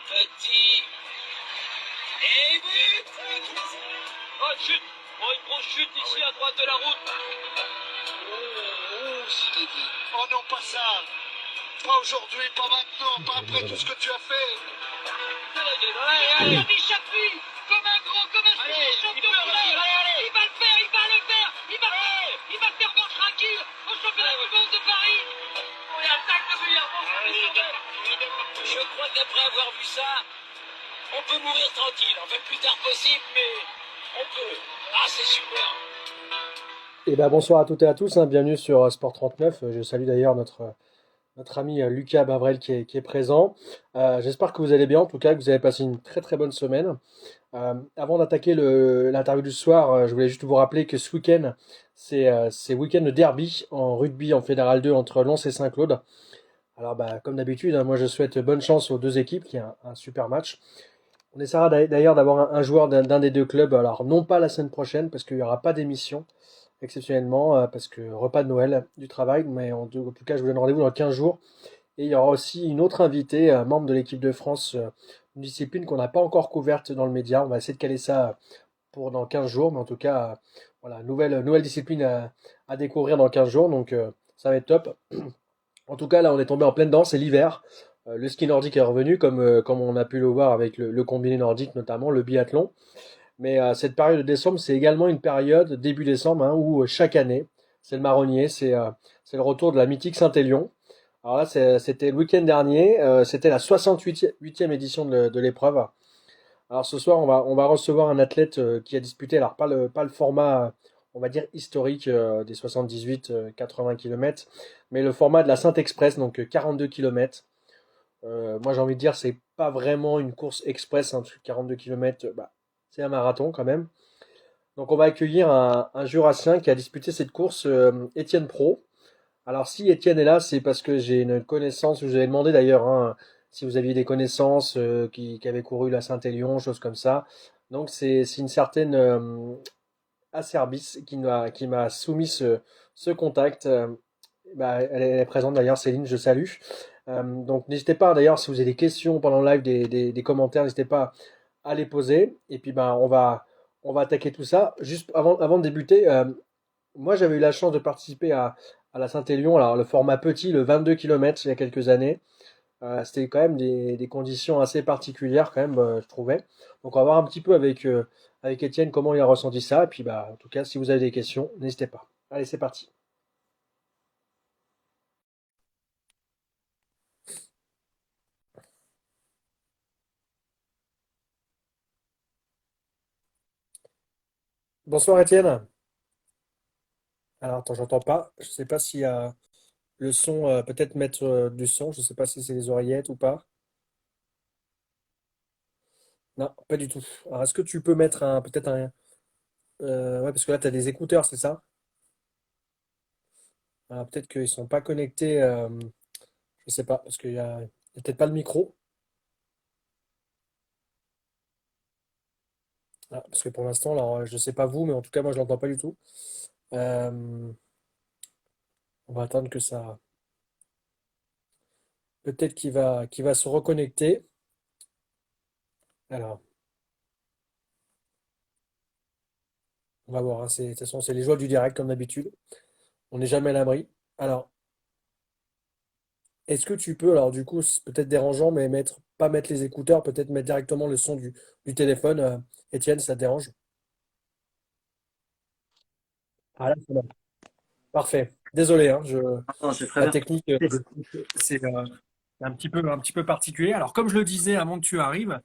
Petit. Et but. Oh, chute. Oh, une grosse chute ici à droite de la route. Oh, Zinedine. Oh non, pas ça. Pas aujourd'hui, pas maintenant, pas après tout ce que tu as fait. Allez, allez. Il s'appuie comme un grand, comme un champion de l'air. Il va le faire, il va le faire. Il va faire mort tranquille au championnat du monde de Paris. Oh, il attaque de Villarban. Je crois qu'après avoir vu ça, on peut mourir tranquille. Enfin, le plus tard possible, mais on peut. Ah, c'est super. Et ben bonsoir à toutes et à tous, hein, bienvenue sur Sport 39. Je salue d'ailleurs notre ami Lucas Bavrel qui est présent. J'espère que vous allez bien, en tout cas que vous avez passé une très très bonne semaine. Avant d'attaquer l'interview du soir, je voulais juste vous rappeler que ce week-end, c'est week-end de derby en rugby en Fédéral 2 entre Lens et Saint-Claude. Alors bah, comme d'habitude, hein, moi je souhaite bonne chance aux deux équipes, qui a un super match. On essaiera d'ailleurs d'avoir un joueur d'un des deux clubs, alors non pas la semaine prochaine, parce qu'il n'y aura pas d'émission exceptionnellement, parce que repas de Noël du travail, mais en tout cas, je vous donne rendez-vous dans 15 jours. Et il y aura aussi une autre invitée, membre de l'équipe de France, une discipline qu'on n'a pas encore couverte dans le média. On va essayer de caler ça pour dans 15 jours, mais en tout cas, voilà, nouvelle discipline à découvrir dans 15 jours, donc ça va être top. En tout cas, là, on est tombé en pleine danse, c'est l'hiver. Le ski nordique est revenu, comme on a pu le voir avec le combiné nordique, notamment le biathlon. Mais cette période de décembre, c'est également une période, début décembre, hein, où chaque année, c'est le marronnier, c'est le retour de la mythique Saint-Élion. Alors là, c'était le week-end dernier, c'était la 68e édition de l'épreuve. Alors ce soir, on va recevoir un athlète qui a disputé, alors pas le format, on va dire historique des 78, 80 km, mais le format de la Saint-Express, donc 42 km. Moi, j'ai envie de dire, c'est pas vraiment une course express, hein, parce que 42 km, bah, c'est un marathon quand même. Donc, on va accueillir un Jurassien qui a disputé cette course, Étienne Pro. Alors, si Étienne est là, c'est parce que j'ai une connaissance, je vous avais demandé d'ailleurs, hein, si vous aviez des connaissances qui avaient couru la Saint-Élion, choses comme ça. Donc, c'est une certaine Acerbis qui m'a soumis ce contact. Bah, elle est présente d'ailleurs, Céline, je salue. Donc n'hésitez pas d'ailleurs si vous avez des questions pendant le live, des commentaires, n'hésitez pas à les poser. Et puis ben on va attaquer tout ça. Juste avant de débuter, moi j'avais eu la chance de participer à la Saint-Élion, alors le format petit, le 22 km il y a quelques années. C'était quand même des conditions assez particulières quand même, je trouvais. Donc on va voir un petit peu avec Étienne comment il a ressenti ça. Et puis bah en tout cas si vous avez des questions, n'hésitez pas. Allez, c'est parti. Bonsoir Étienne. Alors attends, j'entends pas. Je sais pas s'il y a le son, peut-être mettre du son. Je sais pas si c'est les oreillettes ou pas. Non, pas du tout. Alors est-ce que tu peux mettre peut-être ouais, parce que là tu as des écouteurs, c'est ça? Alors, peut-être qu'ils sont pas connectés. Je sais pas parce qu'il y a peut-être pas le micro. Ah, parce que pour l'instant, alors je sais pas vous, mais en tout cas moi je l'entends pas du tout. Euh, on va attendre que ça. Peut-être qu'il va se reconnecter. Alors, on va voir, hein. De toute façon, c'est les joies du direct comme d'habitude. On n'est jamais à l'abri. Alors, est-ce que tu peux, alors du coup, c'est peut-être dérangeant, mais pas mettre les écouteurs, peut-être mettre directement le son du téléphone. Étienne, ça te dérange? Ah là, c'est bon. Parfait. Désolé, hein, Non, c'est très la bien. technique, c'est un petit peu particulier. Alors, comme je le disais avant que tu arrives,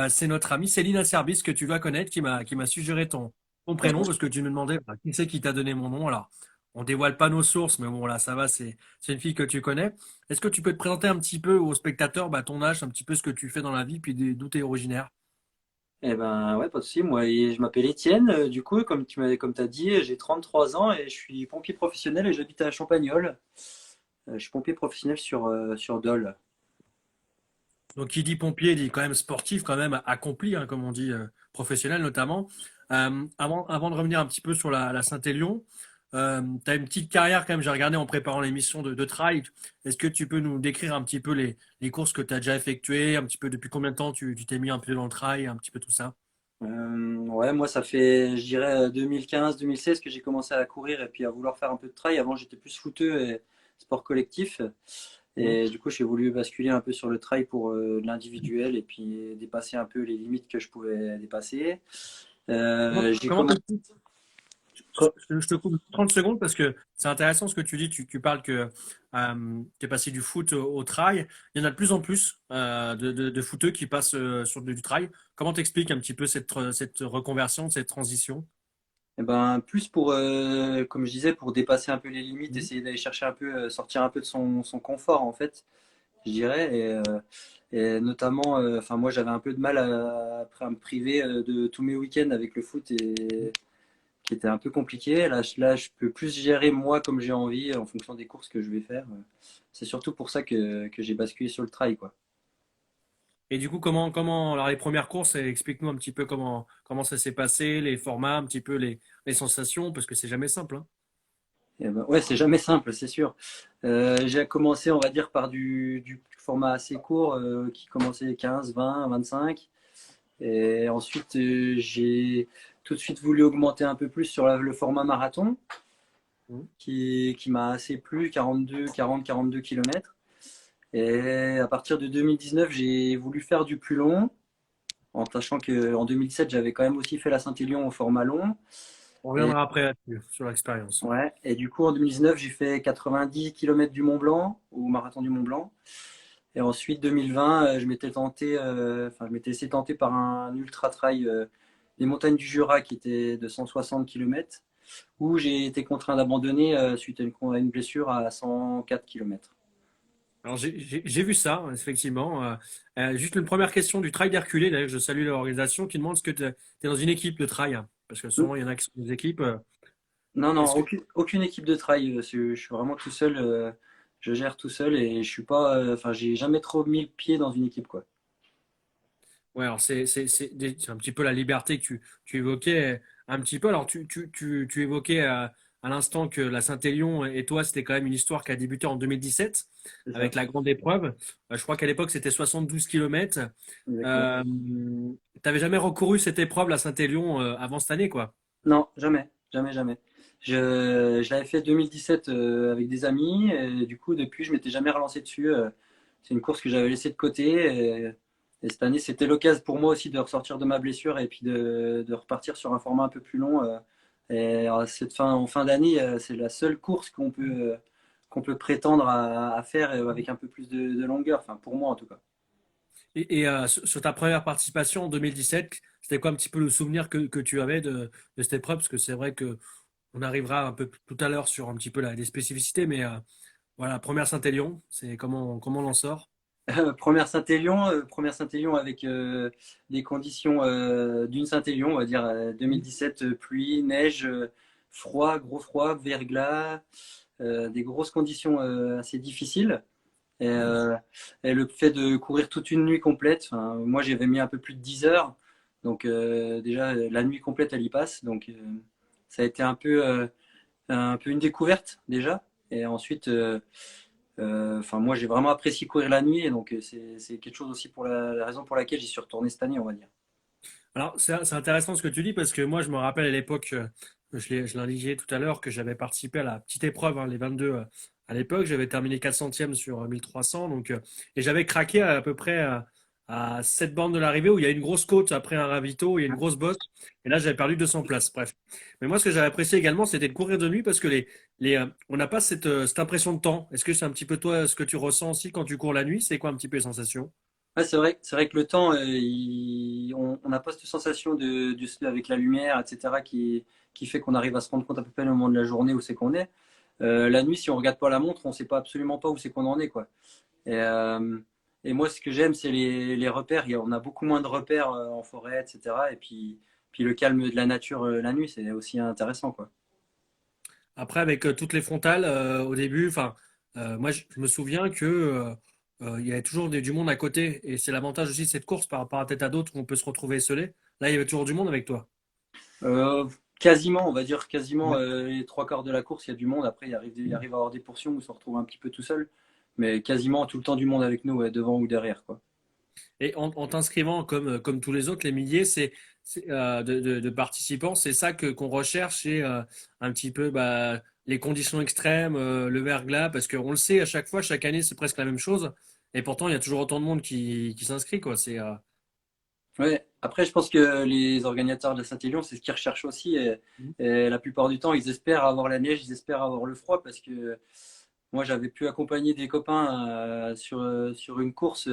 c'est notre amie Céline Acerbis que tu dois connaître qui m'a suggéré ton prénom parce que tu me demandais bah, qui c'est qui t'a donné mon nom. Alors, on dévoile pas nos sources, mais bon, là, ça va, c'est une fille que tu connais. Est-ce que tu peux te présenter un petit peu aux spectateurs, bah, ton âge, un petit peu ce que tu fais dans la vie, puis d'où tu es originaire? Eh ben ouais, pas de souci. Moi, je m'appelle Étienne. Du coup, comme t'as dit, j'ai 33 ans et je suis pompier professionnel et j'habite à Champagnole. Je suis pompier professionnel sur Dole. Donc, qui dit pompier dit quand même sportif, quand même accompli, hein, comme on dit, professionnel notamment. Avant de revenir un petit peu sur la Saint-Élion, Tu as une petite carrière quand même, j'ai regardé en préparant l'émission de trail. Est-ce que tu peux nous décrire un petit peu les courses que tu as déjà effectuées, un petit peu depuis combien de temps tu t'es mis un peu dans le trail, un petit peu tout ça? Ouais, moi ça fait, je dirais, 2015-2016 que j'ai commencé à courir et puis à vouloir faire un peu de trail. Avant, j'étais plus footeux et sport collectif. Mhm. Et du coup, j'ai voulu basculer un peu sur le trail pour de l'individuel et puis dépasser un peu les limites que je pouvais dépasser. J'ai Comment commencé. je te coupe 30 secondes parce que c'est intéressant ce que tu dis. Tu parles que tu es passé du foot au trail. Il y en a de plus en plus de footeux qui passent sur du trail. Comment t'expliques un petit peu cette reconversion, cette transition? Eh ben, plus pour, comme je disais, pour dépasser un peu les limites, Mhm. essayer d'aller chercher un peu, sortir un peu de son confort en fait, je dirais. Et notamment, enfin moi j'avais un peu de mal après à me priver de tous mes week-ends avec le foot et qui était un peu compliqué. Là, je peux plus gérer moi comme j'ai envie en fonction des courses que je vais faire. C'est surtout pour ça que j'ai basculé sur le trail, quoi. Et du coup, alors les premières courses, explique-nous un petit peu comment ça s'est passé, les formats, un petit peu les sensations, parce que c'est jamais simple, hein. Et ben, ouais, c'est jamais simple, c'est sûr. J'ai commencé, on va dire, par du format assez court qui commençait 15, 20, 25. Et ensuite, j'ai tout de suite voulu augmenter un peu plus sur le format marathon Mhm. qui m'a assez plu, 42 kilomètres. Et à partir de 2019, j'ai voulu faire du plus long, en sachant qu'en 2017, j'avais quand même aussi fait la Saint-Élion au format long. On Et, reviendra après là-dessus, sur l'expérience. ouais, et du coup, en 2019, j'ai fait 90 kilomètres du Mont Blanc, au marathon du Mont Blanc. Et ensuite, 2020, je m'étais tenté, enfin, je m'étais laissé tenter par un ultra trail des montagnes du Jura qui était de 160 kilomètres, où j'ai été contraint d'abandonner suite à une blessure à 104 kilomètres. Alors j'ai vu ça, effectivement. Juste une première question du trail d'Herculé, d'ailleurs, je salue l'organisation, qui demande est-ce que tu es dans une équipe de trail? Parce que souvent, il y en a qui sont des équipes. Non, non, Est-ce que aucune équipe de trail. Je suis vraiment tout seul. Je gère tout seul et je suis pas. Enfin, j'ai jamais trop mis le pied dans une équipe, quoi. Ouais, alors c'est un petit peu la liberté que tu évoquais un petit peu. Alors tu évoquais à l'instant que la Saint-Élion et toi, c'était quand même une histoire qui a débuté en 2017 C'est ça, avec la grande épreuve. Je crois qu'à l'époque, c'était 72 kilomètres. exactement. Euh, T'avais jamais recouru cette épreuve, la Saint-Élion, avant cette année, quoi. Non, jamais, jamais, jamais. Je l'avais fait 2017 avec des amis et du coup, depuis, je m'étais jamais relancé dessus. C'est une course que j'avais laissée de côté et cette année, c'était l'occasion pour moi aussi de ressortir de ma blessure et puis de repartir sur un format un peu plus long. Et en fin d'année, c'est la seule course qu'on peut prétendre à faire avec un peu plus de longueur. Enfin, pour moi en tout cas. Sur ta première participation en 2017, c'était quoi un petit peu le souvenir que tu avais de cette épreuve? Parce que c'est vrai que on arrivera un peu tout à l'heure sur un petit peu les spécificités, mais voilà, première Saint-Élion, c'est comment on en sort? Première Saint-Élion avec des conditions d'une Saint-Élion, on va dire 2017, pluie, neige, froid, gros froid, verglas, des grosses conditions assez difficiles. Et, euh, et le fait de courir toute une nuit complète, enfin, moi j'avais mis un peu plus de 10 heures, donc déjà la nuit complète elle y passe, donc ça a été un peu une découverte déjà. Et ensuite, enfin, moi, j'ai vraiment apprécié courir la nuit, et donc c'est quelque chose aussi pour la raison pour laquelle j'y suis retourné cette année, on va dire. Alors, c'est intéressant ce que tu dis parce que moi, je me rappelle à l'époque, je l'indiquais tout à l'heure, que j'avais participé à la petite épreuve, hein, les 22 à l'époque. J'avais terminé 400e sur 1300. Donc, et j'avais craqué à peu près à 7 bornes de l'arrivée où il y a une grosse côte après un ravito, il y a une grosse bosse. Et là, j'avais perdu 200 places. Bref. Mais moi, ce que j'avais apprécié également, c'était de courir de nuit parce que on n'a pas cette impression de temps. Est-ce que c'est un petit peu toi ce que tu ressens aussi quand tu cours la nuit? C'est quoi un petit peu les sensations? Ouais, c'est vrai que le temps, on n'a pas cette sensation avec la lumière, etc., qui fait qu'on arrive à se rendre compte à peu près le moment de la journée où c'est qu'on est. La nuit, si on regarde pas la montre, on sait pas absolument pas où c'est qu'on en est, quoi. Et, euh, et moi, ce que j'aime, c'est les repères. On a beaucoup moins de repères en forêt, etc. Puis le calme de la nature la nuit, c'est aussi intéressant, quoi. Après, avec toutes les frontales au début, enfin, moi, je me souviens que il y avait toujours du monde à côté, et c'est l'avantage aussi de cette course par rapport à tête à d'autres où on peut se retrouver esselé. Là, il y avait toujours du monde avec toi. Euh, Quasiment, on va dire quasiment Ouais. les trois quarts de la course, il y a du monde. Après, il arrive à avoir des portions où on se retrouve un petit peu tout seul. Mais quasiment tout le temps du monde avec nous, ouais, devant ou derrière, quoi. Et en t'inscrivant comme tous les autres, les milliers, de participants, c'est ça qu'on recherche, c'est un petit peu bah, les conditions extrêmes, le verglas, parce qu'on le sait à chaque fois, chaque année, c'est presque la même chose. Et pourtant, il y a toujours autant de monde qui s'inscrit, quoi. Ouais. Après, je pense que les organisateurs de Saint-Élion, c'est ce qu'ils recherchent aussi. Et la plupart du temps, ils espèrent avoir la neige, ils espèrent avoir le froid parce que moi, j'avais pu accompagner des copains sur une course.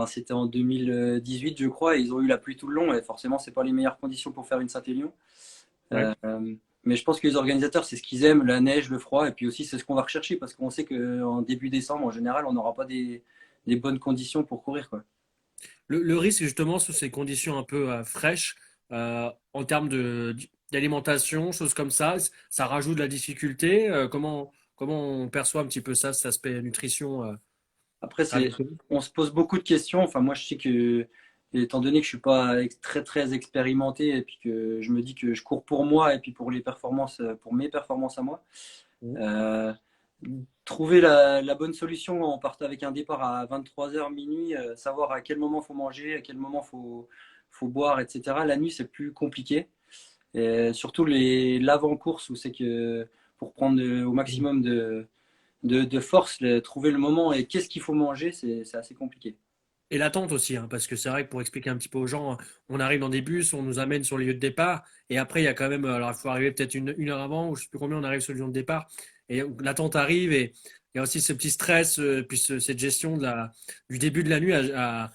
C'était en 2018, je crois, et ils ont eu la pluie tout le long. Et forcément, c'est pas les meilleures conditions pour faire une Saint-Élion. Ouais. Euh, mais je pense que les organisateurs, c'est ce qu'ils aiment, la neige, le froid, et puis aussi c'est ce qu'on va rechercher parce qu'on sait qu'en début décembre, en général, on n'aura pas des bonnes conditions pour courir, quoi. Le risque, justement, sous ces conditions un peu fraîches, en termes d'alimentation, choses comme ça rajoute de la difficulté. Comment on perçoit un petit peu ça, cet aspect nutrition Après, avec eux? on se pose beaucoup de questions. Enfin, moi, je sais que, étant donné que je suis pas très très expérimenté et puis que je me dis que je cours pour moi et puis pour les performances, pour mes performances à moi, Mhm. euh, trouver la bonne solution en partant avec un départ à 23 h minuit, savoir à quel moment faut manger, à quel moment faut boire, etc. La nuit, c'est plus compliqué. Et surtout l'avant-course où c'est que pour prendre au maximum de force, trouver le moment et qu'est-ce qu'il faut manger, c'est assez compliqué. Et l'attente aussi, hein, parce que c'est vrai que pour expliquer un petit peu aux gens, on arrive dans des bus, on nous amène sur le lieu de départ, et après il y a quand même, alors il faut arriver peut-être une heure avant, ou je sais plus combien on arrive sur le lieu de départ, et l'attente arrive, et il y a aussi ce petit stress, puis cette gestion du début de la nuit à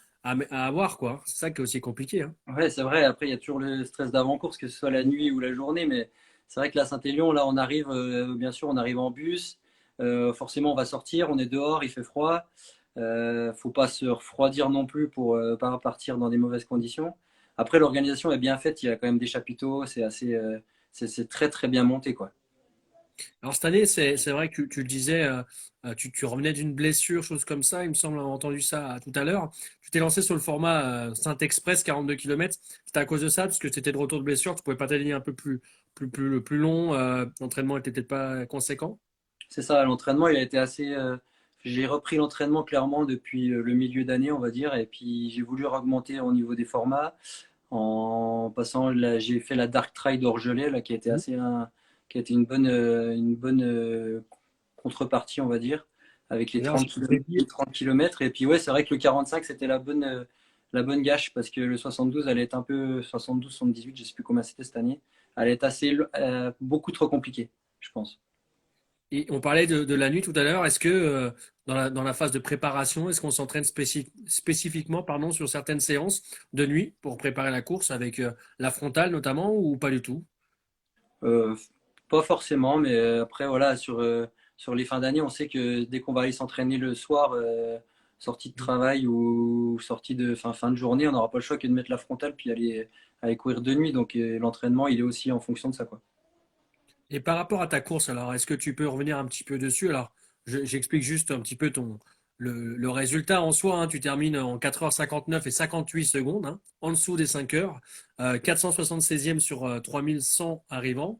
avoir, quoi. C'est ça qui est aussi compliqué, hein. Ouais, c'est vrai. Après, il y a toujours le stress d'avant-course, que ce soit la nuit ou la journée. Mais c'est vrai que la Saint-Élion, là, on arrive, bien sûr, on arrive en bus. Forcément, on va sortir, on est dehors, il fait froid. Faut pas se refroidir non plus pour pas partir dans des mauvaises conditions. Après, l'organisation est bien faite. Il y a quand même des chapiteaux. C'est très très bien monté, quoi. Alors cette année, c'est vrai que tu le disais, tu revenais d'une blessure, chose comme ça, il me semble avoir entendu ça tout à l'heure. Tu t'es lancé sur le format Saint-Express, 42 km. C'était à cause de ça, parce que tu étais de retour de blessure, tu pouvais pas t'aligner un peu plus long, l'entraînement était peut-être pas conséquent. C'est ça, l'entraînement, il a été assez. J'ai repris l'entraînement clairement depuis le milieu d'année, on va dire, et puis j'ai voulu augmenter au niveau des formats en passant. J'ai fait la Dark Trail d'Orgelais, là, qui a été qui a été une bonne contrepartie, on va dire, avec les D'ailleurs, 30 les 30 km. Et puis ouais, c'est vrai que le 45, c'était la bonne gâche parce que le 72 allait être un peu 72, 78, je sais plus combien c'était cette année. Elle est assez beaucoup trop compliquée, je pense. et on parlait de la nuit tout à l'heure. Est-ce que dans la phase de préparation, est-ce qu'on s'entraîne spécifiquement pardon, sur certaines séances de nuit pour préparer la course avec la frontale notamment ou pas du tout? Euh, Pas forcément, mais après, voilà, sur les fins d'année, on sait que dès qu'on va aller s'entraîner le soir, sortie de travail ou sortie de fin de journée, on n'aura pas le choix que de mettre la frontale puis aller courir de nuit. Donc l'entraînement, il est aussi en fonction de ça, quoi. Et par rapport à ta course, alors, est-ce que tu peux revenir un petit peu dessus? Alors, j'explique juste un petit peu le résultat en soi, hein. Tu termines en 4h59 et 58 secondes, hein, en dessous des 5 heures, 476e sur 3100 arrivants.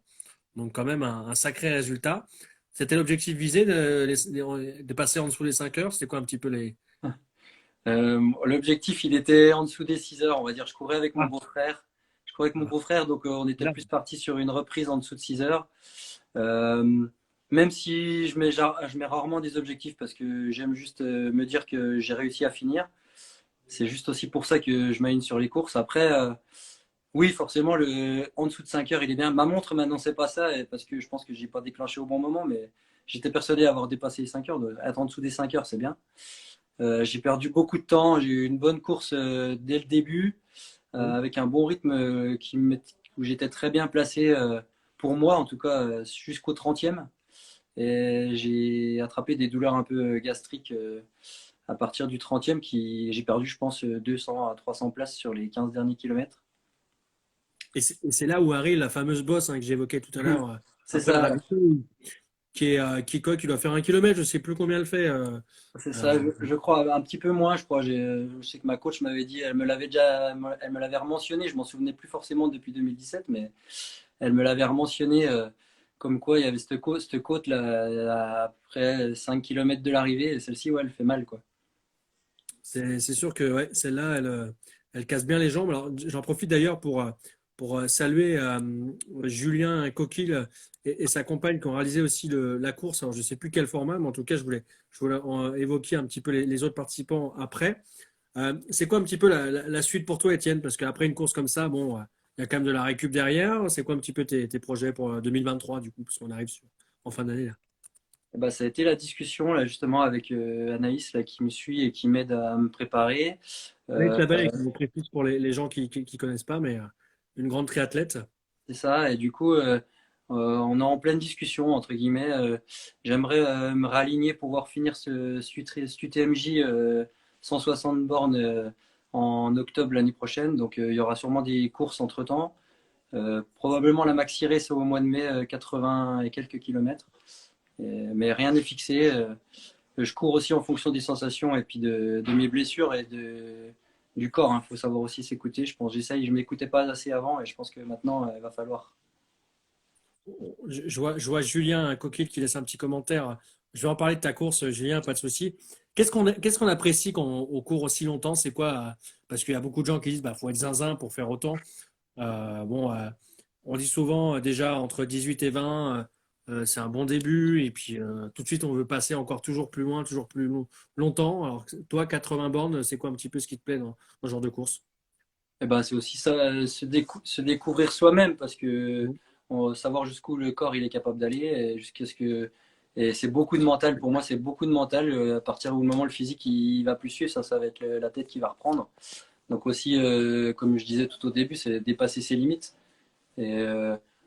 Donc, quand même, un sacré résultat. C'était l'objectif visé de passer en dessous des 5 heures. C'était quoi un petit peu les. L'objectif, il était en dessous des 6 heures, on va dire. Je courais avec mon Ah, beau-frère. Je courais avec mon voilà. beau-frère, donc on était Là. plus parti sur une reprise en dessous de 6 heures. Euh, Même si je mets rarement des objectifs parce que j'aime juste me dire que j'ai réussi à finir. C'est juste aussi pour ça que je m'aligne sur les courses. Après, oui, forcément, en dessous de 5 heures, il est bien. Ma montre m'annonçait pas ça parce que je pense que j'ai pas déclenché au bon moment, mais j'étais persuadé d'avoir dépassé les 5 heures. Être en dessous des 5 heures, c'est bien. J'ai perdu beaucoup de temps. J'ai eu une bonne course dès le début, avec un bon rythme où j'étais très bien placé pour moi, en tout cas, jusqu'au 30e. Et j'ai attrapé des douleurs un peu gastriques à partir du 30e, j'ai perdu, je pense, 200 à 300 places sur les 15 derniers kilomètres. Et c'est là où arrive la fameuse bosse hein, que j'évoquais tout à l'heure, C'est après le ça, ravito, qui quoi, qui doit faire 1 kilomètre, je sais plus combien elle fait. c'est ça. Euh, Je crois un petit peu moins, je crois. Je sais que ma coach m'avait dit, elle me l'avait mentionné. Je m'en souvenais plus forcément depuis 2017, mais elle me l'avait rementionné comme quoi il y avait cette côte là, à près 5 km de l'arrivée. Et celle-ci, ouais, elle fait mal, quoi. C'est sûr que ouais, celle-là, elle casse bien les jambes. Alors, j'en profite d'ailleurs pour saluer Julien Coquille et sa compagne qui ont réalisé aussi la course. Alors, je ne sais plus quel format, mais en tout cas, je voulais évoquer un petit peu les autres participants après. C'est quoi un petit peu la suite pour toi, Étienne? Parce qu'après une course comme ça, bon, il y a quand même de la récup derrière. C'est quoi un petit peu tes projets pour 2023, du coup, parce qu'on arrive en fin d'année là? Bah, ça a été la discussion là justement avec Anaïs là, qui me suit et qui m'aide à me préparer. Anaïs Euh, Labelle, qui nous précise pour les gens qui connaissent pas, mais une grande triathlète. c'est ça. Et du coup, on est en pleine discussion entre guillemets. J'aimerais me réaligner pour pouvoir finir ce UTMJ 160 bornes en octobre l'année prochaine. Donc il y aura sûrement des courses entre-temps. Probablement la Maxi Race au mois de mai, 80 et quelques kilomètres. Mais rien n'est fixé. Je cours aussi en fonction des sensations et puis de mes blessures et du corps. Il faut savoir aussi s'écouter. Je pense j'essaye. Je m'écoutais pas assez avant et je pense que maintenant il va falloir. Je vois Julien Coquille qui laisse un petit commentaire. Je vais en parler de ta course, Julien, pas de souci. Qu'est-ce qu'on apprécie quand on court aussi longtemps? C'est quoi? Parce qu'il y a beaucoup de gens qui disent bah faut être zinzin pour faire autant. Bon, on dit souvent déjà entre 18 et 20, c'est un bon début. Et puis tout de suite, on veut passer encore toujours plus loin, toujours plus longtemps. Alors toi, 80 bornes, c'est quoi un petit peu ce qui te plaît dans ce genre de course? Et ben, c'est aussi ça, se découvrir soi-même parce que savoir jusqu'où le corps il est capable d'aller et jusqu'à ce que. Et c'est beaucoup de mental. Pour moi, c'est beaucoup de mental. À partir du moment où le physique il va plus suivre, ça va être la tête qui va reprendre. Donc aussi, comme je disais tout au début, c'est dépasser ses limites. Et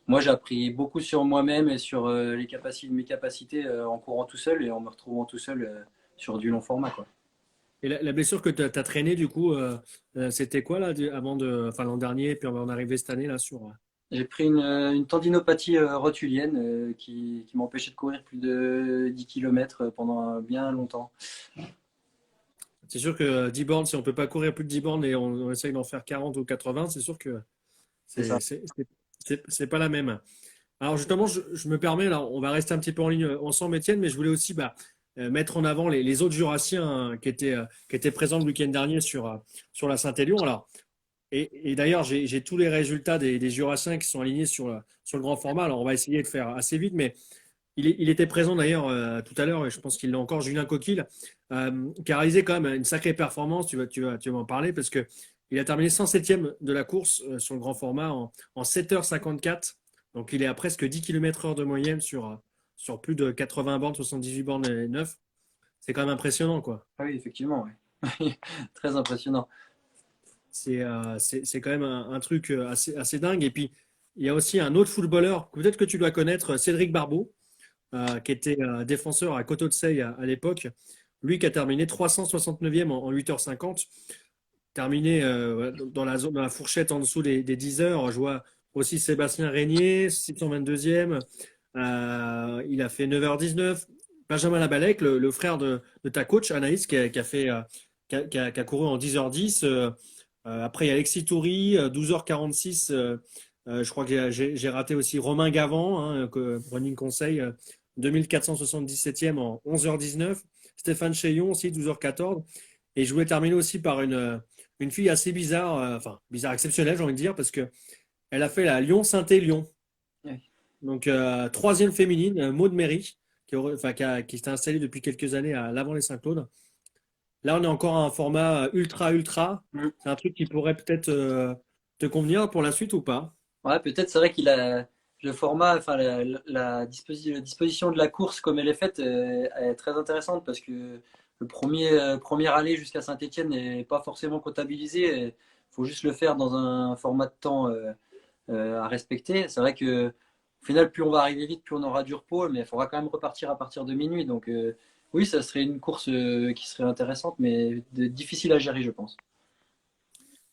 moi, j'ai appris beaucoup sur moi-même et sur mes capacités en courant tout seul et en me retrouvant tout seul sur du long format, quoi. Et la blessure que tu as traînée, du coup, c'était quoi là, enfin l'an dernier, puis on va en arriver cette année là sur. J'ai pris une tendinopathie rotulienne qui m'empêchait de courir plus de 10 km pendant bien longtemps. C'est sûr que 10 bornes, si on peut pas courir plus de 10 bornes et on essaye d'en faire 40 ou 80, c'est sûr que C'est ça. c'est pas la même. Alors justement, je me permets, là, on va rester un petit peu en ligne ensemble, Étienne, mais je voulais aussi mettre en avant les autres Jurassiens qui étaient présents le week-end dernier sur la Saint-Élion. Alors, et d'ailleurs, j'ai tous les résultats des Jurassiens qui sont alignés sur le grand format. Alors, on va essayer de faire assez vite, mais il était présent d'ailleurs tout à l'heure, et je pense qu'il l'a encore, Julien Coquille, qui a réalisé quand même une sacrée performance. Tu vas en parler parce que il a terminé 107e de la course sur le grand format en 7h54. Donc, il est à presque 10 km/h de moyenne sur plus de 80 bornes, 78 bornes et 9. C'est quand même impressionnant, quoi. Ah oui, effectivement, oui. Très impressionnant. C'est quand même un truc assez dingue. Et puis, il y a aussi un autre footballeur, peut-être que tu dois connaître, Cédric Barbeau, qui était défenseur à Coteau-de-Seye à l'époque. Lui qui a terminé 369e en 8h50, terminé dans la fourchette en dessous des 10 heures. Je vois aussi Sébastien Régnier, 622e. Il a fait 9h19. Benjamin Labalec, le frère de ta coach, Anaïs, qui a couru en 10h10. Après, il y a Alexis Toury, 12h46. Je crois que j'ai raté aussi Romain Gavant, hein, Running Conseil, 2477e en 11h19. Stéphane Chaillon aussi, 12h14. Et je voulais terminer aussi par une fille assez bizarre, enfin bizarre, exceptionnelle, j'ai envie de dire, parce que elle a fait la Lyon-Saint-Élion. Oui. Donc, troisième féminine, Maud Méry, qui s'est installée depuis quelques années à l'Avant-les-Saint-Claude. Là, on est encore à un format ultra. Mm. C'est un truc qui pourrait peut-être te convenir pour la suite ou pas? Ouais, peut-être c'est vrai qu'il a le format, enfin la disposition de la course comme elle est faite est très intéressante parce que le premier aller jusqu'à Saint-Étienne n'est pas forcément comptabilisé. Il faut juste le faire dans un format de temps à respecter. C'est vrai que au final, plus on va arriver vite, plus on aura du repos, mais il faudra quand même repartir à partir de minuit. Donc oui, ça serait une course qui serait intéressante, mais difficile à gérer, je pense.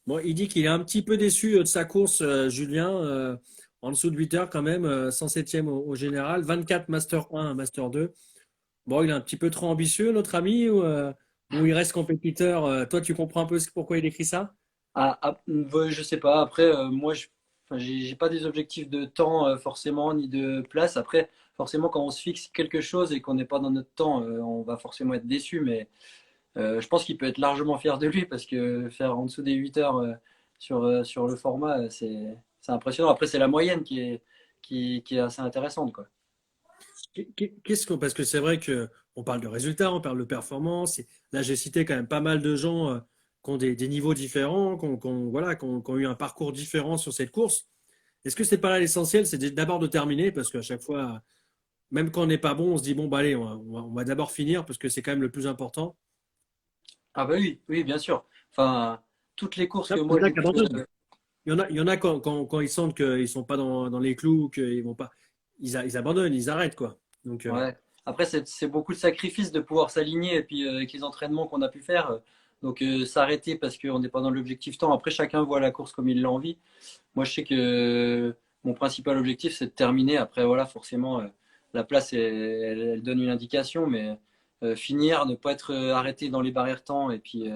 Bon, il dit qu'il est un petit peu déçu de sa course, Julien, en dessous de 8 heures quand même, 107e au général, 24 Master 1, Master 2. Bon, il est un petit peu trop ambitieux, notre ami, ou il reste compétiteur. Toi, tu comprends un peu pourquoi il écrit ça? Ouais, je sais pas. Après, moi, enfin, j'ai pas des objectifs de temps forcément, ni de place. Après, forcément, quand on se fixe quelque chose et qu'on n'est pas dans notre temps, on va forcément être déçu. Mais je pense qu'il peut être largement fier de lui parce que faire en dessous des 8 heures sur le format, c'est impressionnant. Après, c'est la moyenne qui est assez intéressante, quoi. Parce que c'est vrai que on parle de résultats, on parle de performance. Et là, j'ai cité quand même pas mal de gens qui ont des niveaux différents, voilà, qui ont eu un parcours différent sur cette course. Est-ce que c'est pas là l'essentiel? C'est d'abord de terminer parce qu'à chaque fois, même quand on n'est pas bon, on se dit bon, bah allez, on va d'abord finir parce que c'est quand même le plus important. Ah bah oui, oui, bien sûr. Enfin, toutes les courses Il que y moi en a j'ai qui pu, abandonnent. Il y en a quand ils sentent qu'ils sont pas dans les clous, qu'ils vont pas, ils abandonnent, ils arrêtent quoi. Donc, ouais. Après, c'est beaucoup de sacrifices de pouvoir s'aligner et puis avec les entraînements qu'on a pu faire. Donc s'arrêter parce qu'on n'est pas dans l'objectif temps. Après, chacun voit la course comme il l'a envie. Moi, je sais que mon principal objectif, c'est de terminer. Après, voilà, forcément, la place, elle donne une indication, mais finir, ne pas être arrêté dans les barrières temps et puis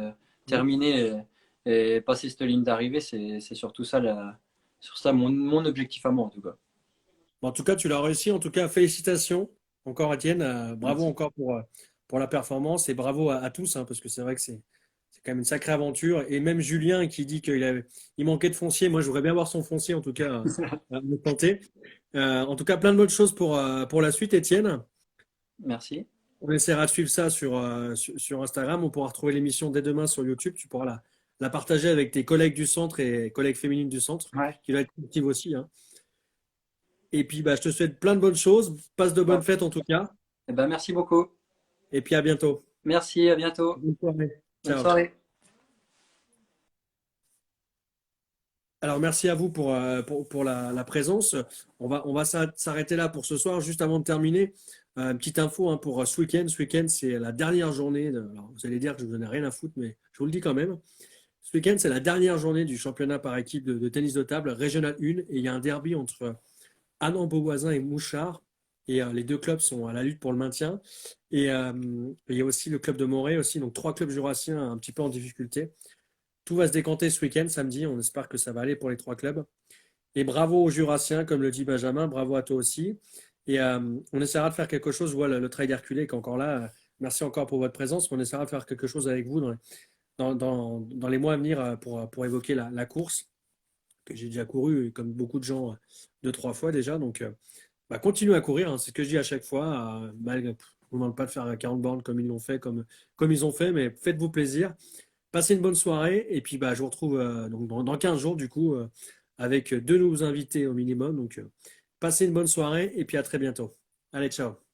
terminer et passer cette ligne d'arrivée, c'est surtout ça, sur ça mon objectif à moi, en tout cas. bon, en tout cas, tu l'as réussi. En tout cas, félicitations encore, Étienne. Bravo Merci. encore pour la performance et bravo à tous, hein, parce que c'est vrai que c'est quand même une sacrée aventure. Et même Julien qui dit il manquait de foncier. Moi, je voudrais bien voir son foncier, en tout cas, me tenter. En tout cas, plein de bonnes choses pour la suite, Étienne. Merci. On essaiera de suivre ça sur Instagram. On pourra retrouver l'émission dès demain sur YouTube. Tu pourras la partager avec tes collègues du centre et collègues féminines du centre, Ouais. qui doit être active aussi, hein. Et puis, bah, je te souhaite plein de bonnes choses. Passe de bonnes fêtes en tout cas. Eh ben, merci beaucoup. Et puis à bientôt. Merci, à bientôt. Bonne soirée. Bonne Ciao. soirée. Alors merci à vous pour la présence. On va s'arrêter là pour ce soir. Juste avant de terminer, une petite info hein, pour ce week-end. Ce week-end, c'est la dernière journée. Alors, vous allez dire que je vous en ai rien à foutre, mais je vous le dis quand même. Ce week-end, c'est la dernière journée du championnat par équipe de tennis de table, Régional 1. Et il y a un derby entre Annan-Beauvoisin et Mouchard. Et les deux clubs sont à la lutte pour le maintien. Et il y a aussi le club de Morée aussi. Donc trois clubs jurassiens un petit peu en difficulté. Tout va se décanter ce week-end, samedi. On espère que ça va aller pour les trois clubs. Et bravo aux Jurassiens, comme le dit Benjamin. Bravo à toi aussi. Et on essaiera de faire quelque chose. Voilà, le trail d'Herculé qui est encore là. Merci encore pour votre présence. On essaiera de faire quelque chose avec vous dans les mois à venir pour évoquer la course que j'ai déjà couru, comme beaucoup de gens, deux, trois fois déjà. Donc, bah, continuez à courir. Hein, c'est ce que je dis à chaque fois. Je ne vous demande pas de faire 40 bornes comme ils l'ont fait, comme ils ont fait, mais faites-vous plaisir. Passez une bonne soirée et puis bah, je vous retrouve donc dans 15 jours du coup avec deux nouveaux invités au minimum. Donc passez une bonne soirée et puis à très bientôt. Allez, ciao.